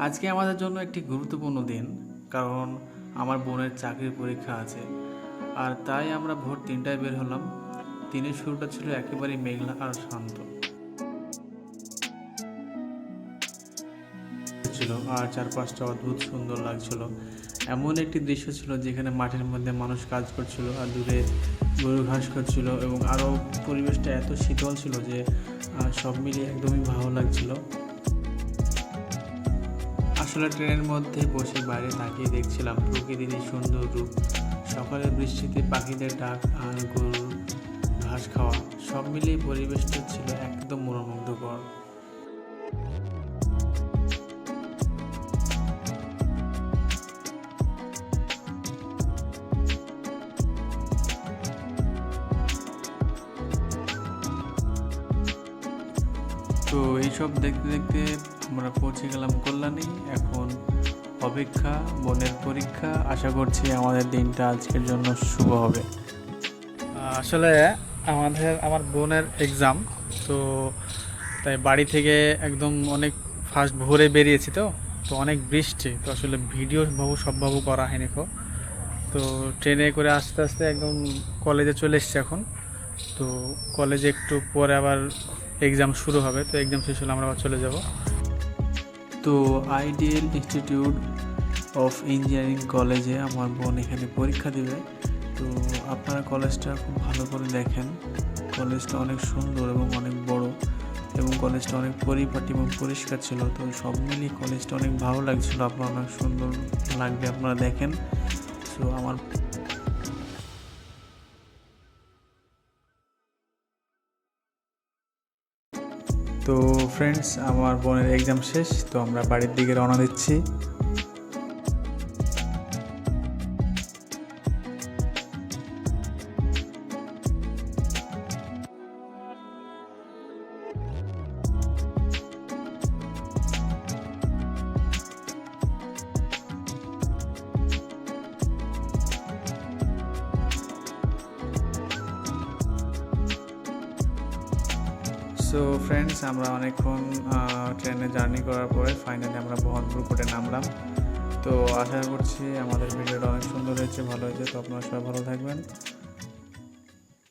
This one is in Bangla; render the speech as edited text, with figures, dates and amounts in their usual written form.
আজকে আমাদের জন্য একটি গুরুত্বপূর্ণ দিন, কারণ আমার বোনের চাকরির পরীক্ষা আছে। আর তাই আমরা ভোর ৩টায় বের হলাম। দিনের শুরুটা ছিল একেবারেই মেঘলা আর শান্ত ছিল, আর চারপাশটা অদ্ভুত সুন্দর লাগছিল। এমন একটি দৃশ্য ছিল যেখানে মাঠের মধ্যে মানুষ কাজ করছিল আর দূরে গরু ঘাস করছিল, এবং আরও পরিবেশটা এত শীতল ছিল যে সব মিলিয়ে একদমই ভালো লাগছিল। আসলে ট্রেনের মধ্যে বসে বাইরে তাকিয়ে দেখছিলাম প্রকৃতির এই সুন্দর রূপ। সকালের বৃষ্টিতে পাখিদের ডাক আর গরুর ঘাস খাওয়া, সব মিলিয়ে পরিবেশটা ছিল একদম মনোমুগ্ধকর। তো এইসব দেখতে দেখতে আমরা পৌঁছে গেলাম কল্যাণী। এখন অপেক্ষা বোনের পরীক্ষা, আশা করছি আমাদের দিনটা আজকের জন্য শুভ হবে। আসলে আমার বোনের এক্সাম, তো তাই বাড়ি থেকে একদম অনেক ফার্স্ট ভোরে বেরিয়েছি। তো তো অনেক বৃষ্টি, তো আসলে ভিডিও সবভাবে করা হয়নি। তো ট্রেনে করে আস্তে আস্তে একদম কলেজে চলে এসছি এখন। তো কলেজে একটু পরে আবার এক্সাম শুরু হবে, তো এক্সাম শেষ হলে আমরা আবার চলে যাব। তো আইডিয়াল ইনস্টিটিউট অফ ইঞ্জিনিয়ারিং কলেজে আমার বোন এখানে পরীক্ষা দেবে। তো আপনারা কলেজটা খুব ভালো করে দেখেন। কলেজটা অনেক সুন্দর এবং অনেক বড়, এবং কলেজটা অনেক পরিপাটি এবং পরিষ্কার ছিল। তো সব মিলিয়ে কলেজটা অনেক ভালো লাগছিল। আপনার অনেক সুন্দর লাগবে, আপনারা দেখেন। সো আমার তো ফ্রেন্ডস, আমার বোনের এক্সাম শেষ, তো আমরা বাড়ির দিকে রওনা দিচ্ছি। সো ফ্রেন্ডস, আমরা অনেকক্ষণ ট্রেনে জার্নি করার পরে ফাইনালি আমরা বহরমপুর কোর্টে নামলাম। তো আশা করছি আমাদের ভিডিওটা অনেক সুন্দর হয়েছে, ভালো হয়েছে। তো আপনারা সবাই ভালো থাকবেন।